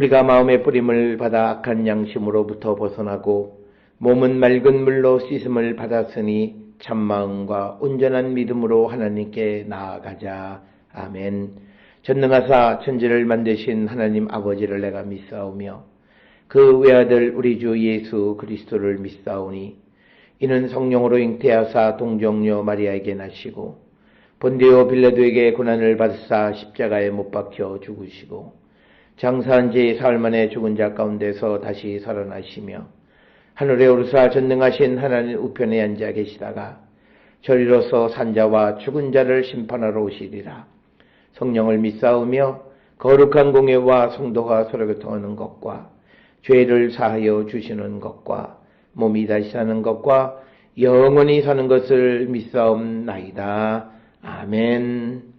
우리가 마음의 뿌림을 받아 악한 양심으로부터 벗어나고 몸은 맑은 물로 씻음을 받았으니 참마음과 온전한 믿음으로 하나님께 나아가자. 아멘. 전능하사 천지를 만드신 하나님 아버지를 내가 믿사오며 그 외아들 우리 주 예수 그리스도를 믿사오니 이는 성령으로 잉태하사 동정녀 마리아에게 나시고 본디오 빌라도에게 고난을 받으사 십자가에 못 박혀 죽으시고 장사한 지 사흘 만에 죽은 자 가운데서 다시 살아나시며 하늘에 오르사 전능하신 하나님 우편에 앉아 계시다가 저리로서 산자와 죽은 자를 심판하러 오시리라. 성령을 믿사오며 거룩한 공예와 성도가 서로 교통하는 것과 죄를 사하여 주시는 것과 몸이 다시 사는 것과 영원히 사는 것을 믿사옵나이다. 아멘.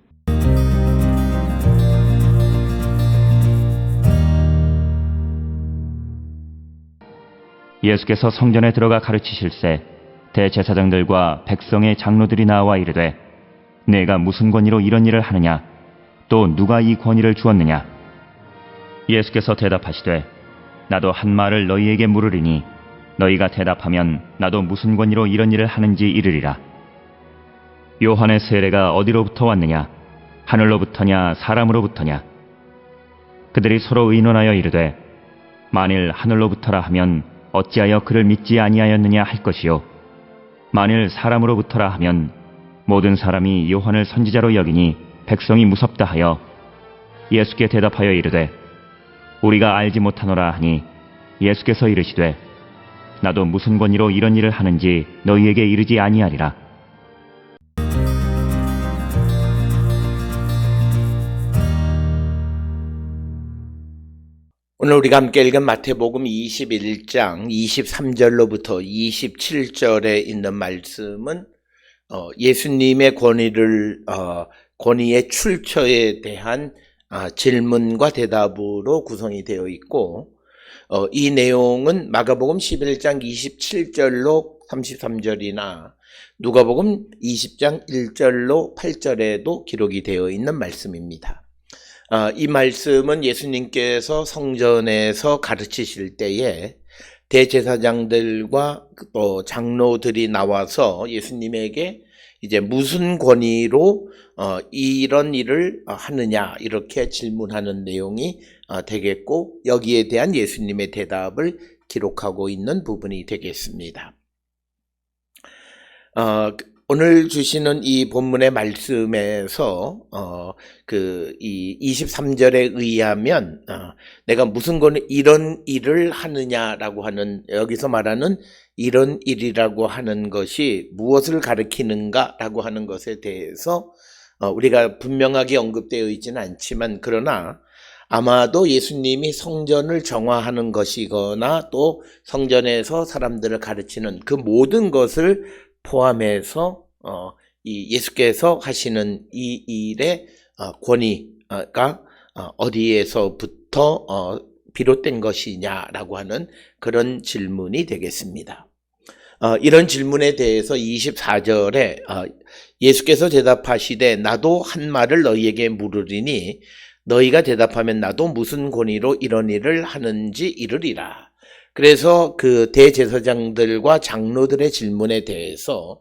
예수께서 성전에 들어가 가르치실새 대제사장들과 백성의 장로들이 나와 이르되 내가 무슨 권위로 이런 일을 하느냐? 또 누가 이 권위를 주었느냐? 예수께서 대답하시되 나도 한 말을 너희에게 물으리니 너희가 대답하면 나도 무슨 권위로 이런 일을 하는지 이르리라. 요한의 세례가 어디로부터 왔느냐? 하늘로부터냐 사람으로부터냐? 그들이 서로 의논하여 이르되 만일 하늘로부터라 하면 어찌하여 그를 믿지 아니하였느냐 할 것이요 만일 사람으로부터라 하면 모든 사람이 요한을 선지자로 여기니 백성이 무섭다 하여 예수께 대답하여 이르되 우리가 알지 못하노라 하니 예수께서 이르시되 나도 무슨 권위로 이런 일을 하는지 너희에게 이르지 아니하리라. 오늘 우리가 함께 읽은 마태복음 21장 23절로부터 27절에 있는 말씀은 예수님의 권위의 출처에 대한 질문과 대답으로 구성이 되어 있고, 이 내용은 마가복음 11장 27절로 33절이나 누가복음 20장 1절로 8절에도 기록이 되어 있는 말씀입니다. 이 말씀은 예수님께서 성전에서 가르치실 때에 대제사장들과 또 장로들이 나와서 예수님에게 이제 무슨 권위로 이런 일을 하느냐 이렇게 질문하는 내용이 되겠고, 여기에 대한 예수님의 대답을 기록하고 있는 부분이 되겠습니다. 오늘 주시는 이 본문의 말씀에서 이 23절에 의하면 내가 무슨 권위 이런 일을 하느냐라고 하는, 여기서 말하는 이런 일이라고 하는 것이 무엇을 가리키는가라고 하는 것에 대해서 우리가 분명하게 언급되어 있지는 않지만, 그러나 아마도 예수님이 성전을 정화하는 것이거나 또 성전에서 사람들을 가르치는 그 모든 것을 포함해서 이 예수께서 하시는 이 일의 권위가 어디에서부터 비롯된 것이냐라고 하는 그런 질문이 되겠습니다. 이런 질문에 대해서 24절에 예수께서 대답하시되 나도 한 말을 너희에게 물으리니 너희가 대답하면 나도 무슨 권위로 이런 일을 하는지 이르리라. 그래서 그 대제사장들과 장로들의 질문에 대해서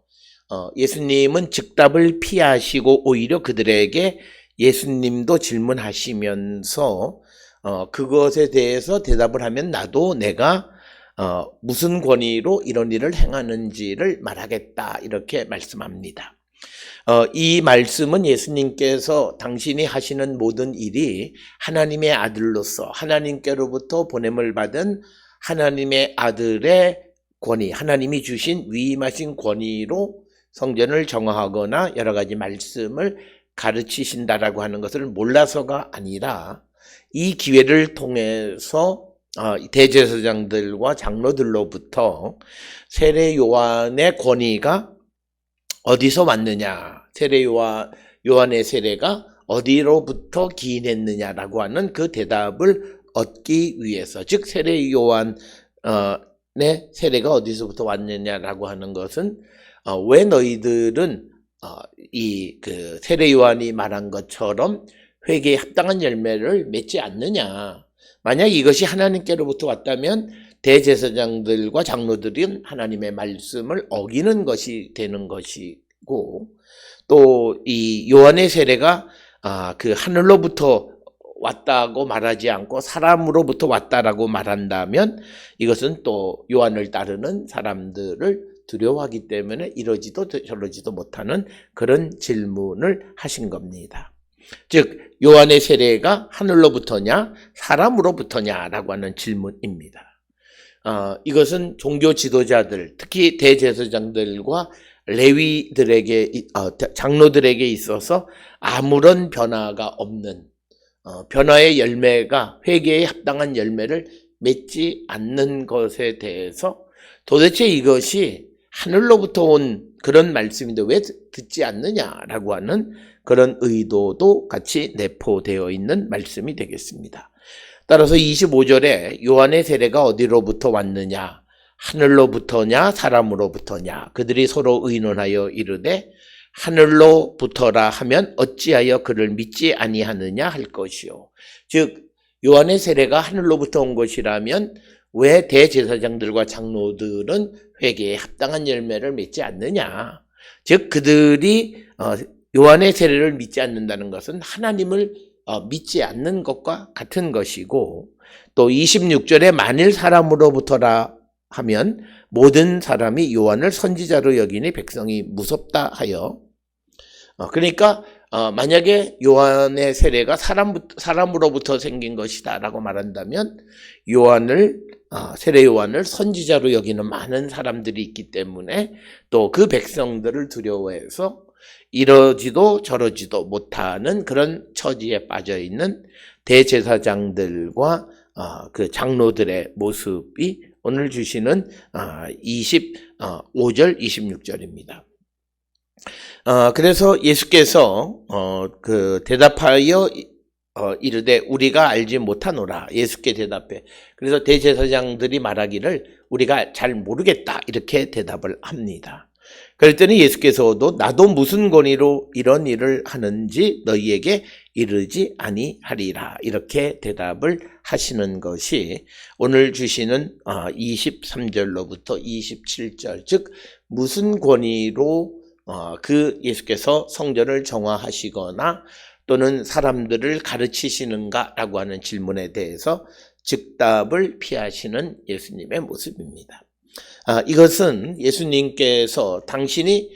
예수님은 즉답을 피하시고 오히려 그들에게 예수님도 질문하시면서 그것에 대해서 대답을 하면 나도 내가 무슨 권위로 이런 일을 행하는지를 말하겠다 이렇게 말씀합니다. 이 말씀은 예수님께서 당신이 하시는 모든 일이 하나님의 아들로서 하나님께로부터 보냄을 받은 하나님의 아들의 권위, 하나님이 주신 위임하신 권위로 성전을 정화하거나 여러 가지 말씀을 가르치신다라고 하는 것을 몰라서가 아니라 이 기회를 통해서 대제사장들과 장로들로부터 세례 요한의 권위가 어디서 왔느냐, 세례 요한의 세례가 어디로부터 기인했느냐라고 하는 그 대답을 얻기 위해서, 즉 세례 요한의 세례가 어디서부터 왔느냐라고 하는 것은 왜 너희들은 이 세례 요한이 말한 것처럼 회개에 합당한 열매를 맺지 않느냐. 만약 이것이 하나님께로부터 왔다면 대제사장들과 장로들은 하나님의 말씀을 어기는 것이 되는 것이고, 또 이 요한의 세례가 그 하늘로부터 왔다고 말하지 않고 사람으로부터 왔다라고 말한다면 이것은 또 요한을 따르는 사람들을 두려워하기 때문에 이러지도 저러지도 못하는 그런 질문을 하신 겁니다. 즉 요한의 세례가 하늘로부터냐 사람으로부터냐라고 하는 질문입니다. 이것은 종교 지도자들, 특히 대제사장들과 레위들에게, 장로들에게 있어서 아무런 변화가 없는, 변화의 열매가 회개에 합당한 열매를 맺지 않는 것에 대해서 도대체 이것이 하늘로부터 온 그런 말씀인데 왜 듣지 않느냐라고 하는 그런 의도도 같이 내포되어 있는 말씀이 되겠습니다. 따라서 25절에 요한의 세례가 어디로부터 왔느냐, 하늘로부터냐 사람으로부터냐, 그들이 서로 의논하여 이르되 하늘로부터라 하면 어찌하여 그를 믿지 아니하느냐 할 것이요. 즉 요한의 세례가 하늘로부터 온 것이라면 왜 대제사장들과 장로들은 회개에 합당한 열매를 맺지 않느냐. 즉 그들이 요한의 세례를 믿지 않는다는 것은 하나님을 믿지 않는 것과 같은 것이고, 또 26절에 만일 사람으로부터라 하면 모든 사람이 요한을 선지자로 여기니 백성이 무섭다 하여, 그러니까 만약에 요한의 세례가 사람으로부터 생긴 것이다 라고 말한다면 요한을 세례 요한을 선지자로 여기는 많은 사람들이 있기 때문에 또 그 백성들을 두려워해서 이러지도 저러지도 못하는 그런 처지에 빠져 있는 대제사장들과 그 장로들의 모습이 오늘 주시는 25절, 26절입니다. 그래서 예수께서 그 대답하여 이르되 우리가 알지 못하노라. 예수께 대답해. 그래서 대제사장들이 말하기를 우리가 잘 모르겠다 이렇게 대답을 합니다. 그랬더니 예수께서도 나도 무슨 권위로 이런 일을 하는지 너희에게 이르지 아니하리라 이렇게 대답을 하시는 것이 오늘 주시는 23절로부터 27절, 즉 무슨 권위로 그 예수께서 성전을 정화하시거나 또는 사람들을 가르치시는가라고 하는 질문에 대해서 즉답을 피하시는 예수님의 모습입니다. 이것은 예수님께서 당신이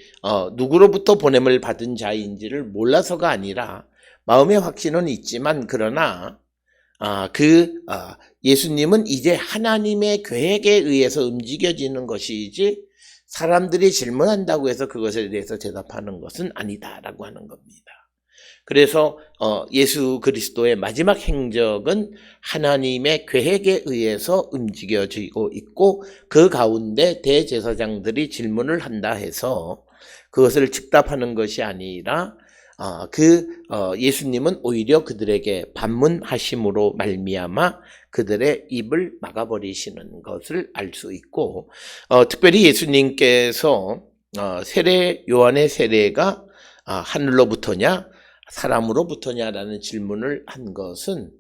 누구로부터 보냄을 받은 자인지를 몰라서가 아니라 마음의 확신은 있지만 그러나 예수님은 이제 하나님의 계획에 의해서 움직여지는 것이지 사람들이 질문한다고 해서 그것에 대해서 대답하는 것은 아니다라고 하는 겁니다. 그래서 예수 그리스도의 마지막 행적은 하나님의 계획에 의해서 움직여지고 있고 그 가운데 대제사장들이 질문을 한다 해서 그것을 즉답하는 것이 아니라 예수님은 오히려 그들에게 반문하심으로 말미암아 그들의 입을 막아버리시는 것을 알 수 있고 특별히 예수님께서 요한의 세례가 하늘로부터냐 사람으로부터냐라는 질문을 한 것은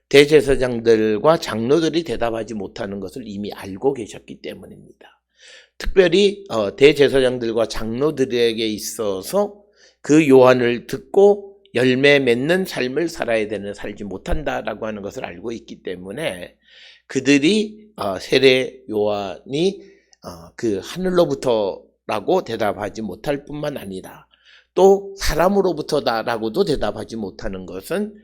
대제사장들과 장로들이 대답하지 못하는 것을 이미 알고 계셨기 때문입니다. 특별히 대제사장들과 장로들에게 있어서 그 요한을 듣고 열매 맺는 삶을 살아야 되는 살지 못한다라고 하는 것을 알고 있기 때문에 그들이 세례 요한이 그 하늘로부터라고 대답하지 못할 뿐만 아니라 또 사람으로부터다라고도 대답하지 못하는 것은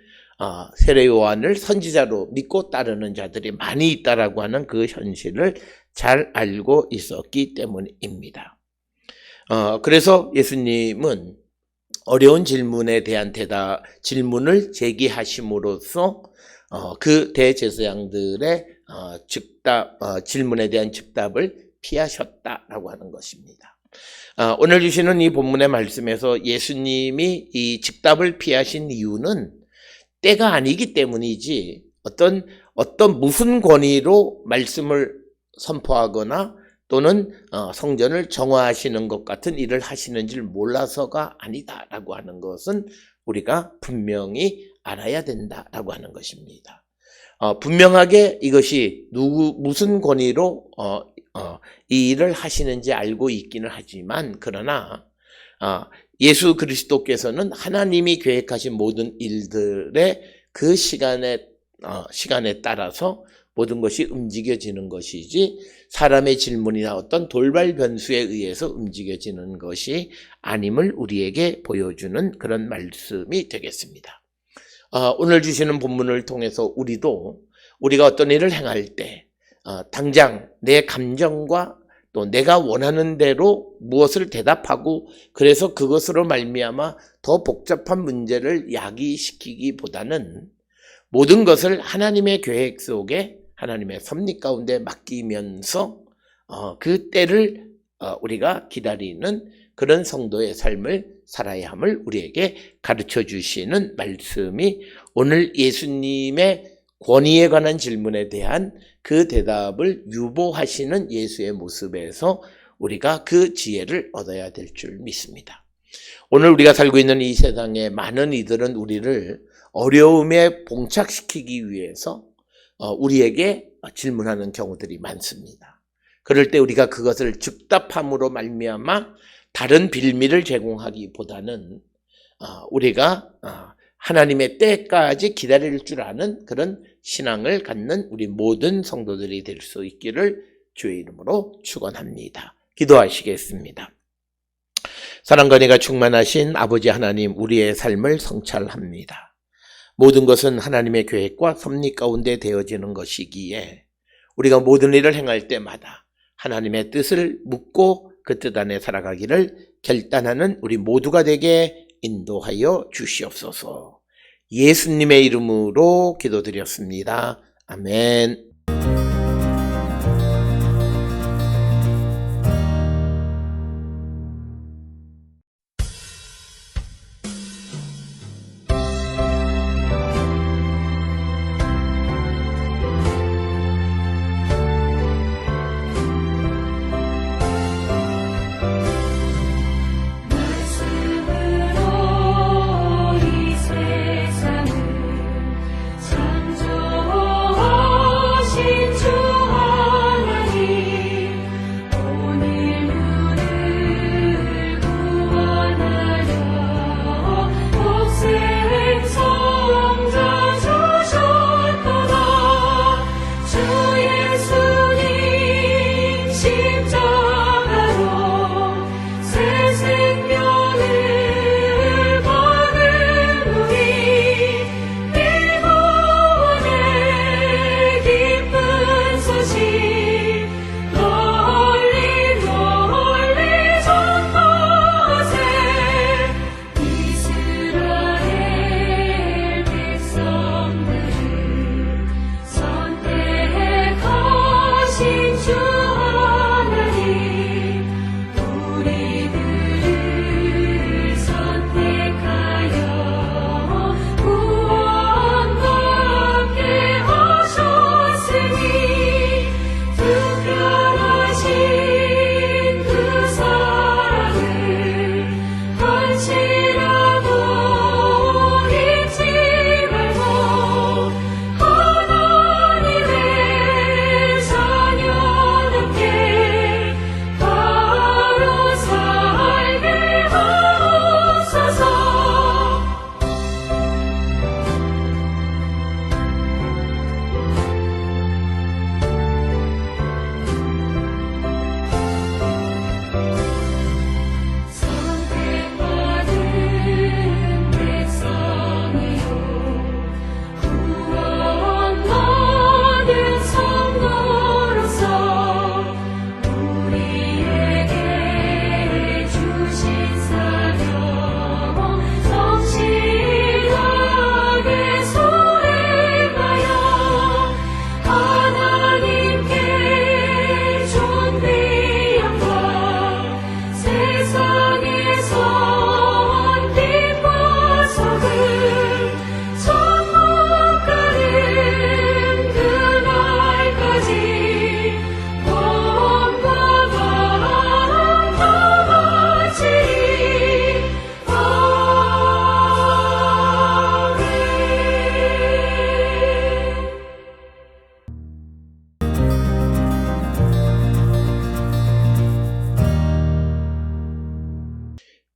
세례 요한을 선지자로 믿고 따르는 자들이 많이 있다라고 하는 그 현실을 잘 알고 있었기 때문입니다. 그래서 예수님은 어려운 질문에 대한 질문을 제기하심으로써 그 대제사장들의 질문에 대한 즉답을 피하셨다라고 하는 것입니다. 오늘 주시는 이 본문의 말씀에서 예수님이 이 즉답을 피하신 이유는 때가 아니기 때문이지 어떤 무슨 권위로 말씀을 선포하거나 또는 성전을 정화하시는 것 같은 일을 하시는지를 몰라서가 아니다라고 하는 것은 우리가 분명히 알아야 된다라고 하는 것입니다. 분명하게 이것이 무슨 권위로 이 일을 하시는지 알고 있기는 하지만 그러나 예수 그리스도께서는 하나님이 계획하신 모든 일들의 그 시간에 따라서 모든 것이 움직여지는 것이지 사람의 질문이나 어떤 돌발 변수에 의해서 움직여지는 것이 아님을 우리에게 보여주는 그런 말씀이 되겠습니다. 오늘 주시는 본문을 통해서 우리가 어떤 일을 행할 때 당장 내 감정과 또 내가 원하는 대로 무엇을 대답하고 그래서 그것으로 말미암아 더 복잡한 문제를 야기시키기보다는 모든 것을 하나님의 계획 속에 하나님의 섭리 가운데 맡기면서 그 때를 우리가 기다리는 그런 성도의 삶을 살아야 함을 우리에게 가르쳐 주시는 말씀이 오늘 예수님의 권위에 관한 질문에 대한 그 대답을 유보하시는 예수의 모습에서 우리가 그 지혜를 얻어야 될 줄 믿습니다. 오늘 우리가 살고 있는 이 세상의 많은 이들은 우리를 어려움에 봉착시키기 위해서 우리에게 질문하는 경우들이 많습니다. 그럴 때 우리가 그것을 즉답함으로 말미암아 다른 빌미를 제공하기보다는 우리가 하나님의 때까지 기다릴 줄 아는 그런 신앙을 갖는 우리 모든 성도들이 될 수 있기를 주의 이름으로 축원합니다. 기도하시겠습니다. 사랑과 은혜가 충만하신 아버지 하나님, 우리의 삶을 성찰합니다. 모든 것은 하나님의 계획과 섭리 가운데 되어지는 것이기에 우리가 모든 일을 행할 때마다 하나님의 뜻을 묻고 그 뜻 안에 살아가기를 결단하는 우리 모두가 되게 인도하여 주시옵소서. 예수님의 이름으로 기도드렸습니다. 아멘.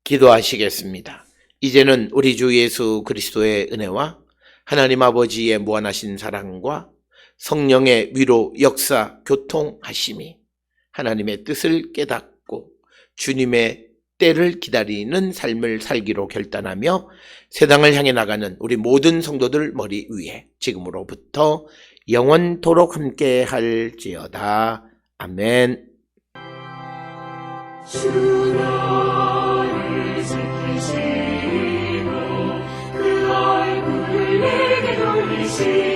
기도하시겠습니다. 이제는 우리 주 예수 그리스도의 은혜와 하나님 아버지의 무한하신 사랑과 성령의 위로 역사 교통하심이 하나님의 뜻을 깨닫고 주님의 때를 기다리는 삶을 살기로 결단하며 세상을 향해 나가는 우리 모든 성도들 머리 위에 지금으로부터 영원토록 함께 할지어다. 아멘. 주 너를 지키시고 그 얼굴을 내게 돌리시고